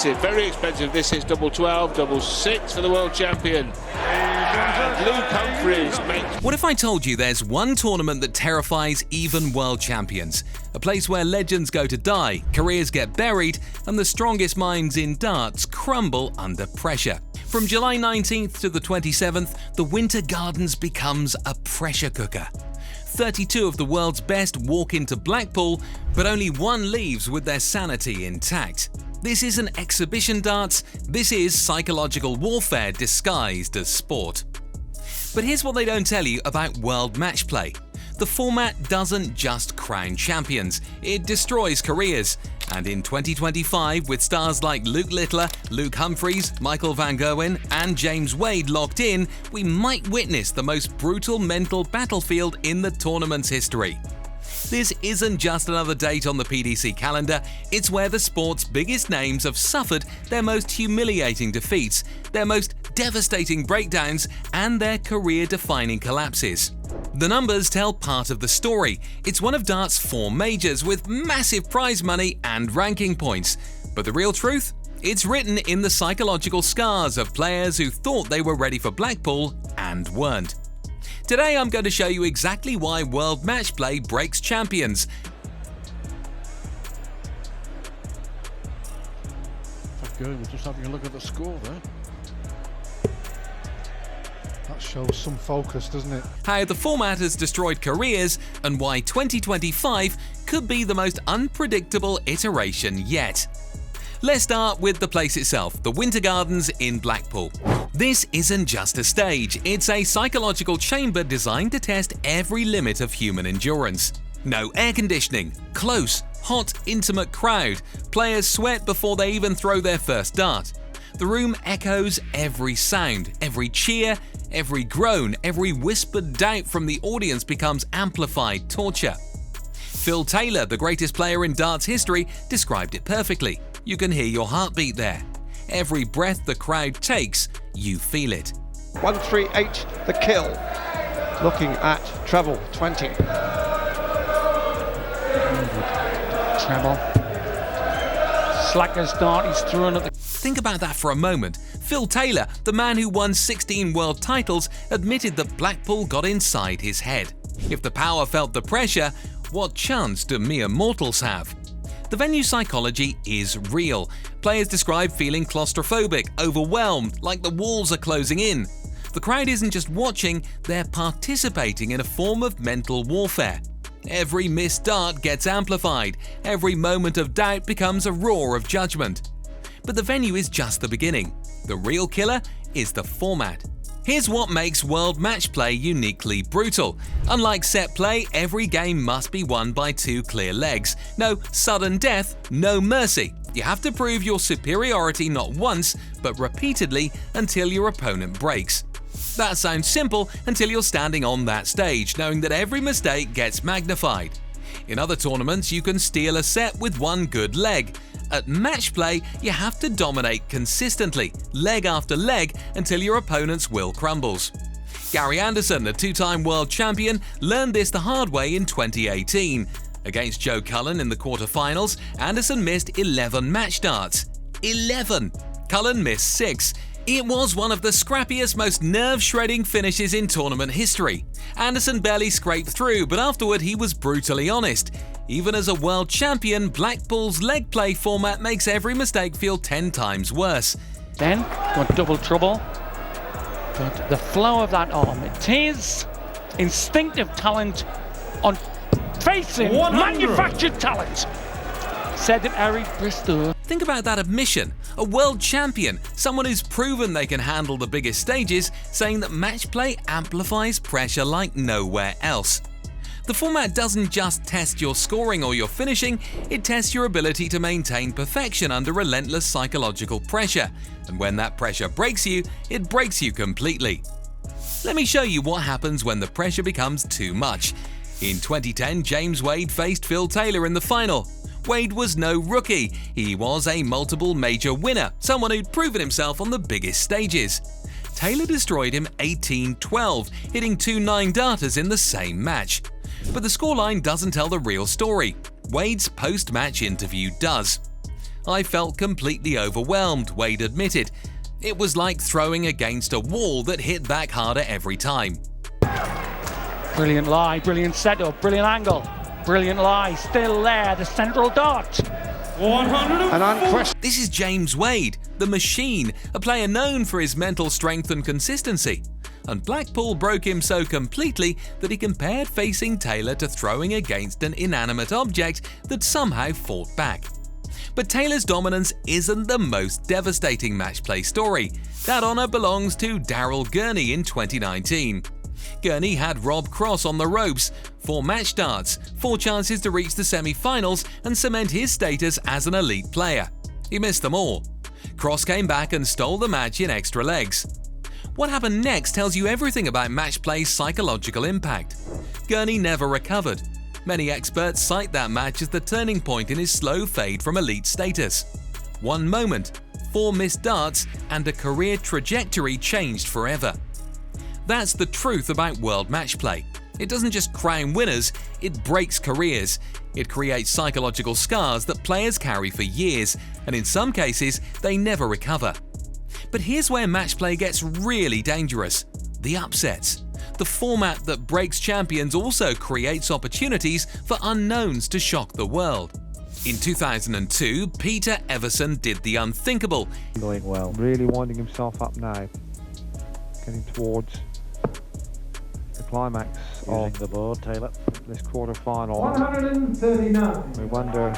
very expensive. This is double 12, double 6 for the world champion. And Luke Humphries makes... What if I told you there's one tournament that terrifies even world champions? A place where legends go to die, careers get buried, and the strongest minds in darts crumble under pressure. From July 19th to the 27th, the Winter Gardens becomes a pressure cooker. 32 of the world's best walk into Blackpool, but only one leaves with their sanity intact. This isn't exhibition darts, this is psychological warfare disguised as sport. But here's what they don't tell you about World Matchplay. The format doesn't just crown champions, it destroys careers. And in 2025, with stars like Luke Littler, Luke Humphries, Michael Van Gerwen, and James Wade locked in, we might witness the most brutal mental battlefield in the tournament's history. This isn't just another date on the PDC calendar, it's where the sport's biggest names have suffered their most humiliating defeats, their most devastating breakdowns, and their career-defining collapses. The numbers tell part of the story. It's one of dart's 4 majors with massive prize money and ranking points. But the real truth? It's written in the psychological scars of players who thought they were ready for Blackpool and weren't. Today I'm going to show you exactly why World Matchplay breaks champions. Okay, we're just having a look at the score there. That shows some focus, doesn't it? How the format has destroyed careers and why 2025 could be the most unpredictable iteration yet. Let's start with the place itself, the Winter Gardens in Blackpool. This isn't just a stage, it's a psychological chamber designed to test every limit of human endurance. No air conditioning, close, hot, intimate crowd, players sweat before they even throw their first dart. The room echoes every sound, every cheer, every groan, every whispered doubt from the audience becomes amplified torture. Phil Taylor, the greatest player in darts history, described it perfectly. You can hear your heartbeat there. Every breath the crowd takes, you feel it. 138, the kill. Looking at treble, 20. Treble. Slacker start, he's thrown at the... Think about that for a moment. Phil Taylor, the man who won 16 world titles, admitted that Blackpool got inside his head. If the power felt the pressure, what chance do mere mortals have? The venue psychology is real. Players describe feeling claustrophobic, overwhelmed, like the walls are closing in. The crowd isn't just watching, they're participating in a form of mental warfare. Every missed dart gets amplified, every moment of doubt becomes a roar of judgment. But the venue is just the beginning. The real killer is the format. Here's what makes World Matchplay uniquely brutal. Unlike set play, every game must be won by 2 clear legs. No sudden death, no mercy. You have to prove your superiority not once, but repeatedly until your opponent breaks. That sounds simple until you're standing on that stage, knowing that every mistake gets magnified. In other tournaments, you can steal a set with 1 good leg. At Matchplay, you have to dominate consistently, leg after leg, until your opponent's will crumbles. Gary Anderson, a 2-time world champion, learned this the hard way in 2018. Against Joe Cullen in the quarterfinals, Anderson missed 11 match darts. 11! Cullen missed 6. It was one of the scrappiest, most nerve-shredding finishes in tournament history. Anderson barely scraped through, but afterward he was brutally honest. Even as a world champion, Blackpool's leg play format makes every mistake feel 10 times worse. Then, got double trouble. But the flow of that arm, it is instinctive talent on facing 100. manufactured talent. Said that Eric Bristow. Think about that admission. A world champion, someone who's proven they can handle the biggest stages, saying that matchplay amplifies pressure like nowhere else. The format doesn't just test your scoring or your finishing, it tests your ability to maintain perfection under relentless psychological pressure. And when that pressure breaks you, it breaks you completely. Let me show you what happens when the pressure becomes too much. In 2010, James Wade faced Phil Taylor in the final. Wade was no rookie, he was a multiple major winner, someone who'd proven himself on the biggest stages. Taylor destroyed him 18-12, hitting 2 9-darters in the same match. But the scoreline doesn't tell the real story. Wade's post-match interview does. "I felt completely overwhelmed," Wade admitted. "It was like throwing against a wall that hit back harder every time." Brilliant lie, brilliant setup, brilliant angle, brilliant lie, still there, the central dot. An unquestioned This is James Wade, the Machine, a player known for his mental strength and consistency. And Blackpool broke him so completely that he compared facing Taylor to throwing against an inanimate object that somehow fought back. But Taylor's dominance isn't the most devastating match play story. That honour belongs to Daryl Gurney in 2019. Gurney had Rob Cross on the ropes, 4 match starts, 4 chances to reach the semi-finals and cement his status as an elite player. He missed them all. Cross came back and stole the match in extra legs. What happened next tells you everything about match play's psychological impact. Gurney never recovered. Many experts cite that match as the turning point in his slow fade from elite status. One moment, 4 missed darts, and a career trajectory changed forever. That's the truth about World Matchplay. It doesn't just crown winners, it breaks careers. It creates psychological scars that players carry for years, and in some cases, they never recover. But here's where matchplay gets really dangerous: the upsets. The format that breaks champions also creates opportunities for unknowns to shock the world. In 2002, Peter Everson did the unthinkable. Going well, really winding himself up now, getting towards the climax of the board, Taylor. This quarter-final. 139. We wonder.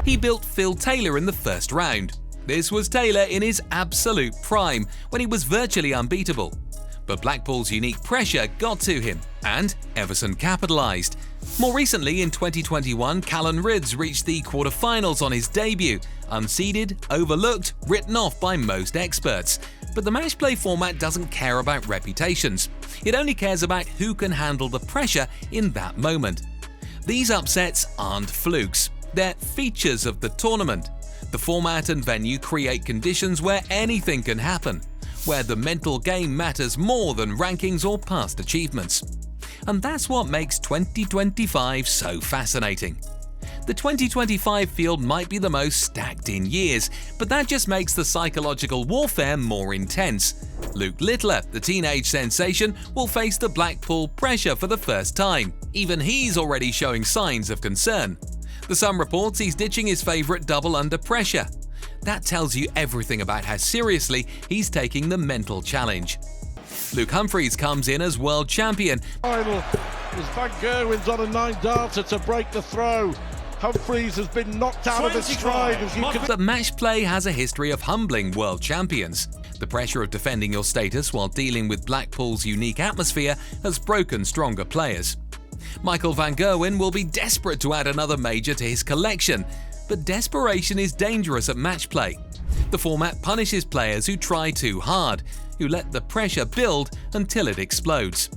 He built Phil Taylor in the first round. This was Taylor in his absolute prime, when he was virtually unbeatable. But Blackpool's unique pressure got to him, and Everson capitalised. More recently, in 2021, Callan Rydz reached the quarter-finals on his debut, unseeded, overlooked, written off by most experts. But the matchplay format doesn't care about reputations. It only cares about who can handle the pressure in that moment. These upsets aren't flukes. They're features of the tournament. The format and venue create conditions where anything can happen, where the mental game matters more than rankings or past achievements. And that's what makes 2025 so fascinating. The 2025 field might be the most stacked in years, but that just makes the psychological warfare more intense. Luke Littler, the teenage sensation, will face the Blackpool pressure for the first time. Even he's already showing signs of concern. The Sun reports he's ditching his favourite double under pressure. That tells you everything about how seriously he's taking the mental challenge. Luke Humphries comes in as world champion. Final is Van Gerwen's on a 9-darter to break the throw. Humphries has been knocked out of his stride. But matchplay has a history of humbling world champions. The pressure of defending your status while dealing with Blackpool's unique atmosphere has broken stronger players. Michael Van Gerwen will be desperate to add another major to his collection, but desperation is dangerous at matchplay. The format punishes players who try too hard, who let the pressure build until it explodes.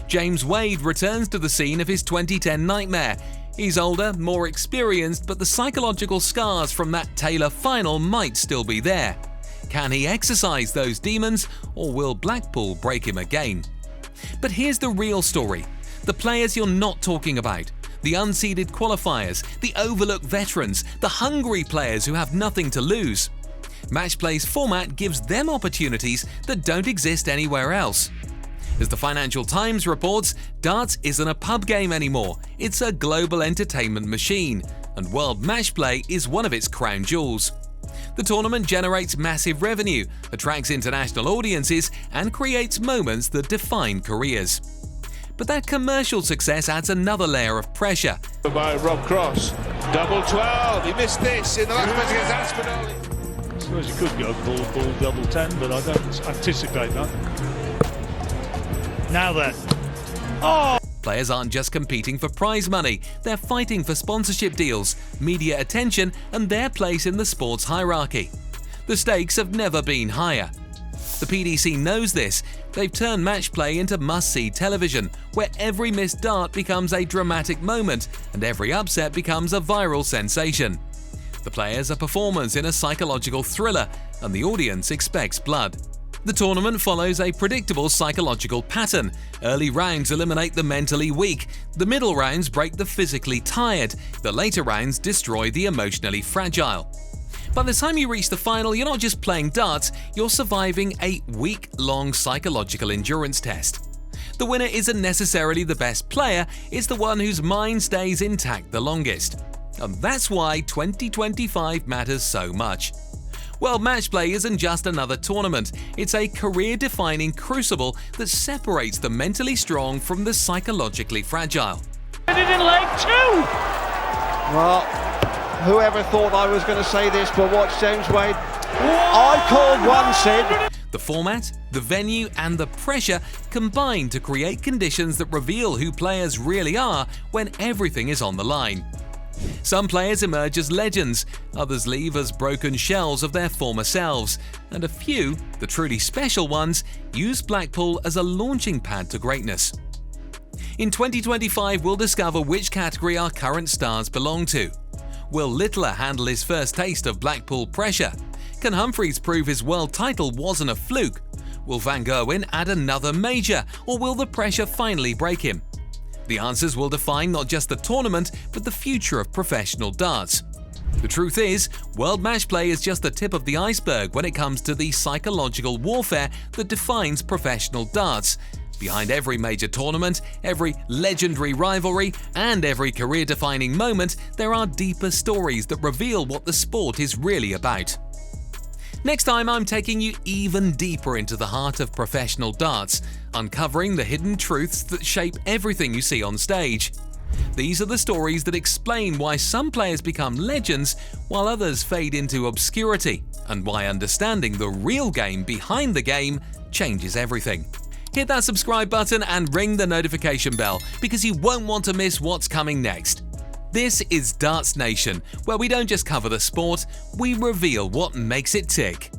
James Wade returns to the scene of his 2010 nightmare. He's older, more experienced, but the psychological scars from that Taylor final might still be there. Can he exercise those demons, or will Blackpool break him again? But here's the real story. The players you're not talking about. The unseeded qualifiers, the overlooked veterans, the hungry players who have nothing to lose. Matchplay's format gives them opportunities that don't exist anywhere else. As the Financial Times reports, darts isn't a pub game anymore, it's a global entertainment machine, and World Matchplay is one of its crown jewels. The tournament generates massive revenue, attracts international audiences, and creates moments that define careers. But that commercial success adds another layer of pressure. By Rob Cross, double 12, he missed this in the last match against Aspinall. I suppose you could go ball double 10, but I don't anticipate that. Now then. Oh! Players aren't just competing for prize money, they're fighting for sponsorship deals, media attention, and their place in the sports hierarchy. The stakes have never been higher. The PDC knows this. They've turned matchplay into must-see television, where every missed dart becomes a dramatic moment and every upset becomes a viral sensation. The players are performers in a psychological thriller, and the audience expects blood. The tournament follows a predictable psychological pattern. Early rounds eliminate the mentally weak, the middle rounds break the physically tired, the later rounds destroy the emotionally fragile. By the time you reach the final, you're not just playing darts, you're surviving a week-long psychological endurance test. The winner isn't necessarily the best player, it's the one whose mind stays intact the longest. And that's why 2025 matters so much. World Matchplay isn't just another tournament, it's a career-defining crucible that separates the mentally strong from the psychologically fragile. Did it in leg 2! Well, whoever thought I was going to say this, but watch James Wade. I called one, Sid. The format, the venue, and the pressure combine to create conditions that reveal who players really are when everything is on the line. Some players emerge as legends, others leave as broken shells of their former selves, and a few, the truly special ones, use Blackpool as a launching pad to greatness. In 2025, we'll discover which category our current stars belong to. Will Littler handle his first taste of Blackpool pressure? Can Humphreys prove his world title wasn't a fluke? Will Van Gerwen add another major, or will the pressure finally break him? The answers will define not just the tournament, but the future of professional darts. The truth is, World Matchplay is just the tip of the iceberg when it comes to the psychological warfare that defines professional darts. Behind every major tournament, every legendary rivalry, and every career-defining moment, there are deeper stories that reveal what the sport is really about. Next time, I'm taking you even deeper into the heart of professional darts, uncovering the hidden truths that shape everything you see on stage. These are the stories that explain why some players become legends while others fade into obscurity, and why understanding the real game behind the game changes everything. Hit that subscribe button and ring the notification bell because you won't want to miss what's coming next. This is Darts Nation, where we don't just cover the sport, we reveal what makes it tick.